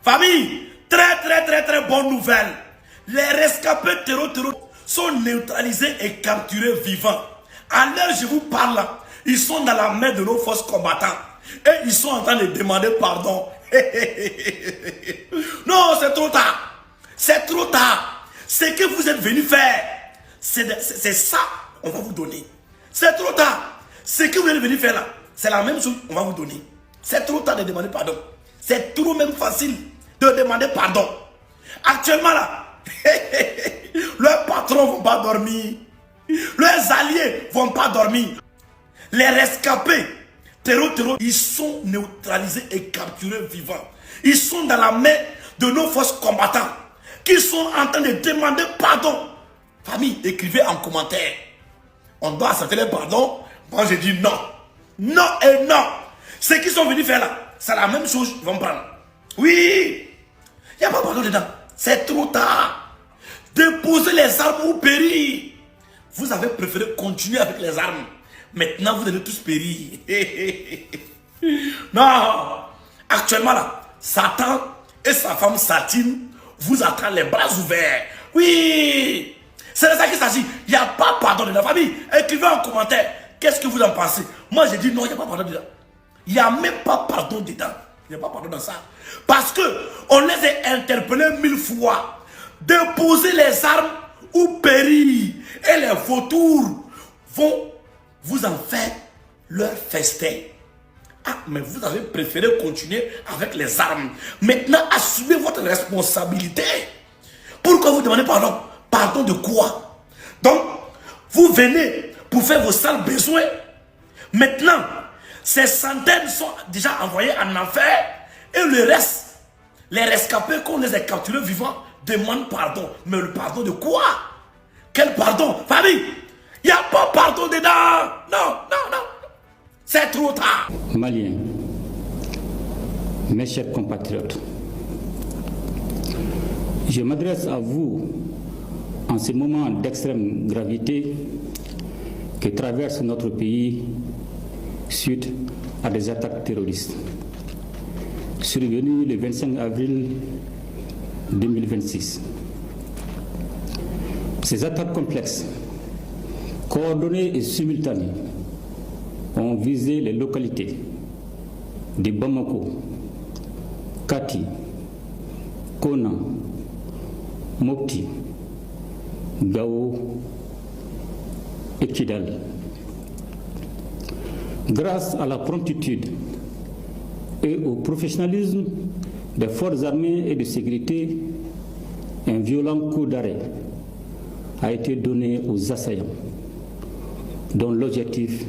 Famille, très bonne nouvelle. Les rescapés terreau sont neutralisés et capturés vivants. À l'heure je vous parle, ils sont dans la main de nos forces combattantes. Et ils sont en train de demander pardon. Non, c'est trop tard. C'est trop tard. Ce que vous êtes venus faire, c'est ça on va vous donner. C'est trop tard. Ce que vous êtes venus faire là, c'est la même chose qu'on va vous donner. C'est trop tard de demander pardon. C'est trop même facile de demander pardon. Actuellement là, leurs patrons ne vont pas dormir. Leurs alliés ne vont pas dormir. Les rescapés, terreau, ils sont neutralisés et capturés vivants. Ils sont dans la main de nos forces combattantes qui sont en train de demander pardon. Famille, écrivez en commentaire. On doit accepter pardon. Moi je dis non. Non et non. Ceux qui sont venus faire là, c'est la même chose qu'ils vont prendre. Oui. Il n'y a pas pardon dedans. C'est trop tard. Déposez les armes ou périr. Vous avez préféré continuer avec les armes. Maintenant, vous allez tous périr. Non. Actuellement là, Satan et sa femme Satine vous attendent les bras ouverts. Oui. C'est de ça qu'il s'agit. Il n'y a pas pardon de la famille. Écrivez en commentaire. Qu'est-ce que vous en pensez? Moi, j'ai dit non, il n'y a pas pardon dedans. Il n'y a même pas pardon dedans. Il n'y a pas pardon dans ça. Parce que on les a interpellés 1000 fois. Déposer les armes ou périr. Et les vautours vont vous en faire leur festin. Ah, mais vous avez préféré continuer avec les armes. Maintenant, assumez votre responsabilité. Pourquoi vous demandez pardon? Pardon de quoi? Donc, vous venez pour faire vos sales besoins. Maintenant, ces centaines sont déjà envoyés en enfer. Et le reste, les rescapés qu'on les a capturés vivants, demandent pardon. Mais le pardon de quoi? Quel pardon? Famille, il n'y a pas pardon dedans. Non. C'est trop tard. Maliens, mes chers compatriotes, je m'adresse à vous en ce moment d'extrême gravité que traverse notre pays suite à des attaques terroristes survenues le 25 avril 2026. Ces attaques complexes, coordonnées et simultanées, ont visé les localités de Bamako, Kati, Kona, Mopti, Gao et Kidal. Grâce à la promptitude et au professionnalisme des forces armées et de sécurité, un violent coup d'arrêt a été donné aux assaillants, dont l'objectif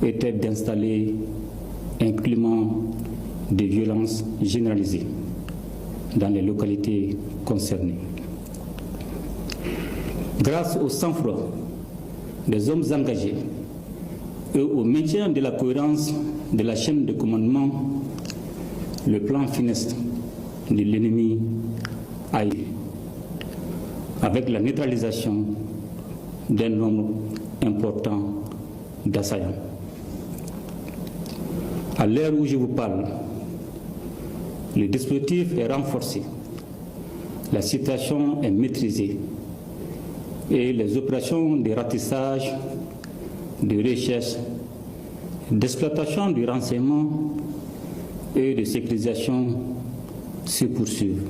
était d'installer un climat de violence généralisée dans les localités concernées. Grâce au sang-froid des hommes engagés et au maintien de la cohérence de la chaîne de commandement, le plan funeste de l'ennemi a eu, avec la neutralisation d'un nombre important d'assaillants. À l'heure où je vous parle, le dispositif est renforcé, la situation est maîtrisée et les opérations de ratissage, de recherche, d'exploitation du renseignement et de sécurisation se poursuivent.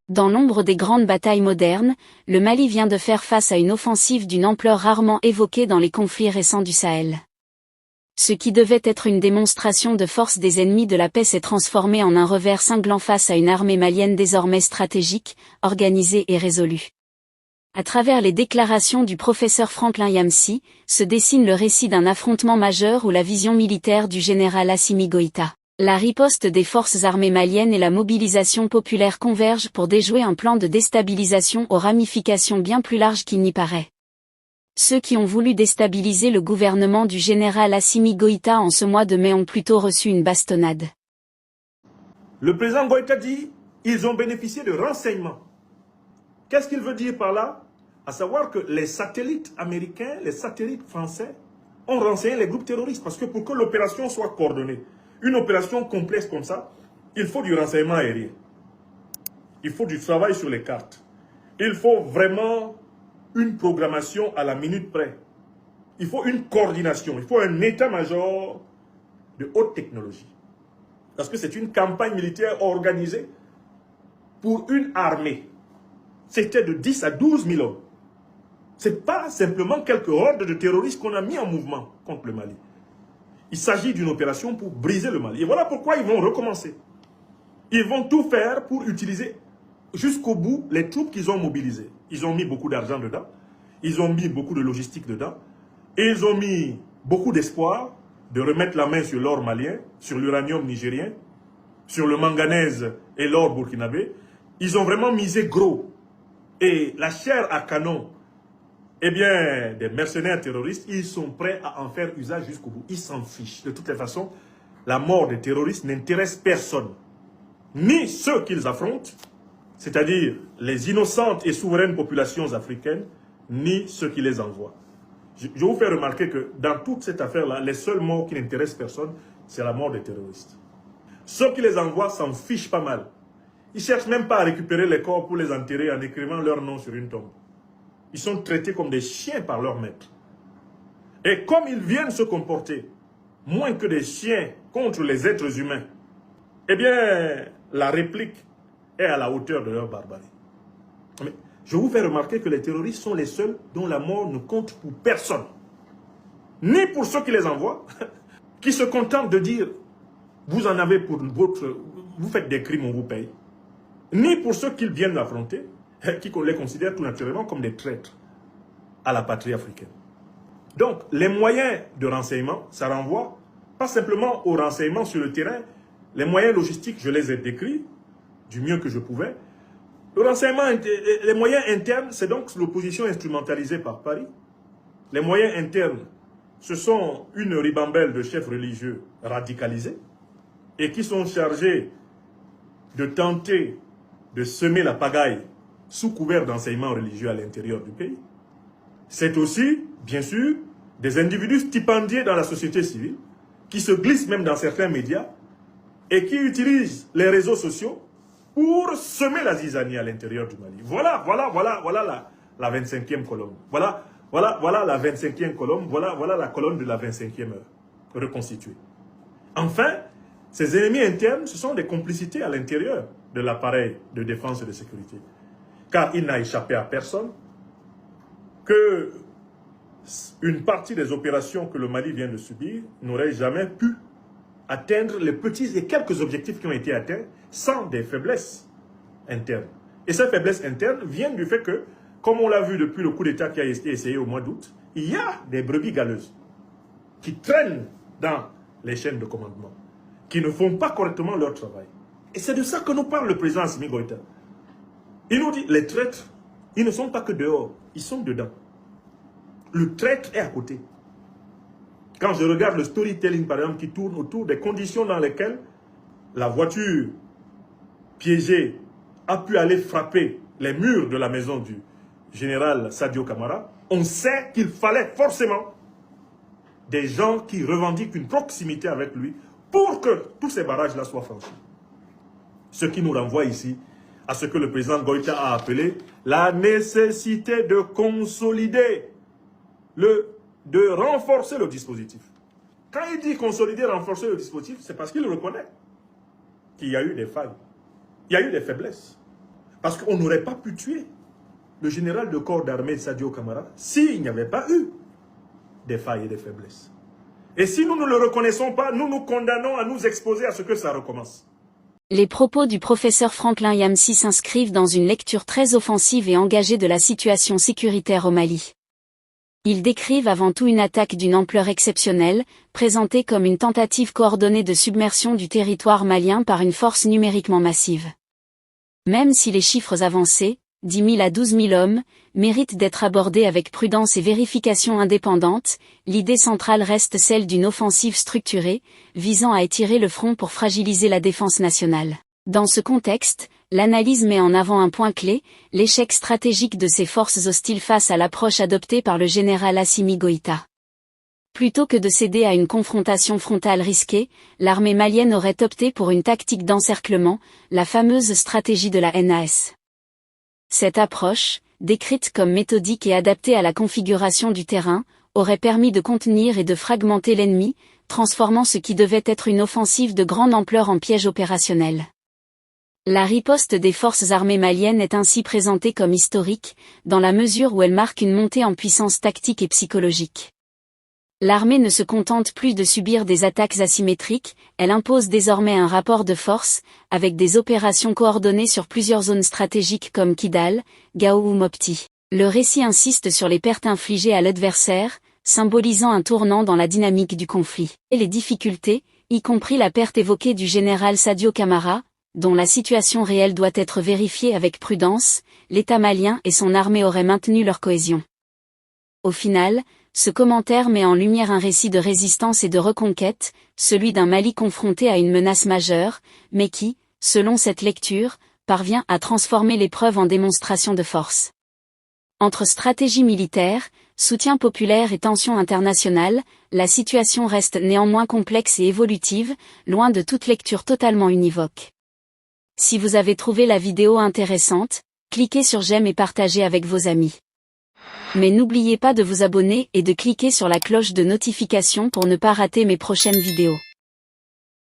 Dans l'ombre des grandes batailles modernes, le Mali vient de faire face à une offensive d'une ampleur rarement évoquée dans les conflits récents du Sahel. Ce qui devait être une démonstration de force des ennemis de la paix s'est transformé en un revers cinglant face à une armée malienne désormais stratégique, organisée et résolue. À travers les déclarations du professeur Franklin Yamsi, se dessine le récit d'un affrontement majeur où la vision militaire du général Assimi Goïta, la riposte des forces armées maliennes et la mobilisation populaire convergent pour déjouer un plan de déstabilisation aux ramifications bien plus larges qu'il n'y paraît. Ceux qui ont voulu déstabiliser le gouvernement du général Assimi Goïta en ce mois de mai ont plutôt reçu une bastonnade. Le président Goïta dit qu'ils ont bénéficié de renseignements. Qu'est-ce qu'il veut dire par là? À savoir que les satellites américains, les satellites français ont renseigné les groupes terroristes. Parce que pour que l'opération soit coordonnée, une opération complexe comme ça, il faut du renseignement aérien. Il faut du travail sur les cartes. Il faut vraiment une programmation à la minute près. Il faut une coordination. Il faut un état-major de haute technologie. Parce que c'est une campagne militaire organisée pour une armée. C'était de 10 à 12 000 hommes. Ce n'est pas simplement quelques hordes de terroristes qu'on a mis en mouvement contre le Mali. Il s'agit d'une opération pour briser le Mali. Et voilà pourquoi ils vont recommencer. Ils vont tout faire pour utiliser jusqu'au bout les troupes qu'ils ont mobilisées. Ils ont mis beaucoup d'argent dedans. Ils ont mis beaucoup de logistique dedans. Et ils ont mis beaucoup d'espoir de remettre la main sur l'or malien, sur l'uranium nigérien, sur le manganèse et l'or burkinabé. Ils ont vraiment misé gros. Et la chair à canon, eh bien, des mercenaires terroristes, ils sont prêts à en faire usage jusqu'au bout. Ils s'en fichent. De toutes les façons, la mort des terroristes n'intéresse personne. Ni ceux qu'ils affrontent, c'est-à-dire les innocentes et souveraines populations africaines, ni ceux qui les envoient. Je vous fais remarquer que dans toute cette affaire-là, les seuls morts qui n'intéressent personne, c'est la mort des terroristes. Ceux qui les envoient s'en fichent pas mal. Ils ne cherchent même pas à récupérer les corps pour les enterrer en écrivant leur nom sur une tombe. Ils sont traités comme des chiens par leur maître. Et comme ils viennent se comporter moins que des chiens contre les êtres humains, eh bien, la réplique est à la hauteur de leur barbarie. Mais je vous fais remarquer que les terroristes sont les seuls dont la mort ne compte pour personne. Ni pour ceux qui les envoient, qui se contentent de dire « vous en avez pour votre... vous faites des crimes, on vous paye ». Ni pour ceux qu'ils viennent affronter, qui les considèrent tout naturellement comme des traîtres à la patrie africaine. Donc, les moyens de renseignement, ça renvoie pas simplement aux renseignements sur le terrain. Les moyens logistiques, je les ai décrits du mieux que je pouvais. Le renseignement, les moyens internes, c'est donc l'opposition instrumentalisée par Paris. Les moyens internes, ce sont une ribambelle de chefs religieux radicalisés et qui sont chargés de tenter de semer la pagaille sous couvert d'enseignement religieux à l'intérieur du pays. C'est aussi, bien sûr, des individus stipendiés dans la société civile qui se glissent même dans certains médias et qui utilisent les réseaux sociaux pour semer la zizanie à l'intérieur du Mali. Voilà la 25e colonne. Voilà la 25e colonne. Voilà la colonne de la 25e heure reconstituée. Enfin, ces ennemis internes, ce sont des complicités à l'intérieur de l'appareil de défense et de sécurité. Car il n'a échappé à personne que une partie des opérations que le Mali vient de subir n'aurait jamais pu atteindre les petits et quelques objectifs qui ont été atteints sans des faiblesses internes. Et ces faiblesses internes viennent du fait que, comme on l'a vu depuis le coup d'État qui a été essayé au mois d'août, il y a des brebis galeuses qui traînent dans les chaînes de commandement, qui ne font pas correctement leur travail. Et c'est de ça que nous parle le président Assimi Goïta. Il nous dit, les traîtres, ils ne sont pas que dehors, ils sont dedans. Le traître est à côté. Quand je regarde le storytelling, par exemple, qui tourne autour des conditions dans lesquelles la voiture piégée a pu aller frapper les murs de la maison du général Sadio Camara, on sait qu'il fallait forcément des gens qui revendiquent une proximité avec lui pour que tous ces barrages-là soient franchis. Ce qui nous renvoie ici à ce que le président Goïta a appelé la nécessité de consolider, de renforcer le dispositif. Quand il dit consolider, renforcer le dispositif, c'est parce qu'il reconnaît qu'il y a eu des failles, il y a eu des faiblesses. Parce qu'on n'aurait pas pu tuer le général de corps d'armée Sadio Camara s'il n'y avait pas eu des failles et des faiblesses. Et si nous ne le reconnaissons pas, nous nous condamnons à nous exposer à ce que ça recommence. Les propos du professeur Franklin Yamsi s'inscrivent dans une lecture très offensive et engagée de la situation sécuritaire au Mali. Ils décrivent avant tout une attaque d'une ampleur exceptionnelle, présentée comme une tentative coordonnée de submersion du territoire malien par une force numériquement massive. Même si les chiffres avancés, 10 000 à 12 000 hommes, méritent d'être abordés avec prudence et vérification indépendante, l'idée centrale reste celle d'une offensive structurée, visant à étirer le front pour fragiliser la défense nationale. Dans ce contexte, l'analyse met en avant un point clé, l'échec stratégique de ces forces hostiles face à l'approche adoptée par le général Assimi Goïta. Plutôt que de céder à une confrontation frontale risquée, l'armée malienne aurait opté pour une tactique d'encerclement, la fameuse stratégie de la NAS. Cette approche, décrite comme méthodique et adaptée à la configuration du terrain, aurait permis de contenir et de fragmenter l'ennemi, transformant ce qui devait être une offensive de grande ampleur en piège opérationnel. La riposte des forces armées maliennes est ainsi présentée comme historique, dans la mesure où elle marque une montée en puissance tactique et psychologique. L'armée ne se contente plus de subir des attaques asymétriques, elle impose désormais un rapport de force, avec des opérations coordonnées sur plusieurs zones stratégiques comme Kidal, Gao ou Mopti. Le récit insiste sur les pertes infligées à l'adversaire, symbolisant un tournant dans la dynamique du conflit. Et les difficultés, y compris la perte évoquée du général Sadio Camara, dont la situation réelle doit être vérifiée avec prudence, l'État malien et son armée auraient maintenu leur cohésion. Au final, ce commentaire met en lumière un récit de résistance et de reconquête, celui d'un Mali confronté à une menace majeure, mais qui, selon cette lecture, parvient à transformer l'épreuve en démonstration de force. Entre stratégie militaire, soutien populaire et tensions internationales, la situation reste néanmoins complexe et évolutive, loin de toute lecture totalement univoque. Si vous avez trouvé la vidéo intéressante, cliquez sur j'aime et partagez avec vos amis. Mais n'oubliez pas de vous abonner et de cliquer sur la cloche de notification pour ne pas rater mes prochaines vidéos.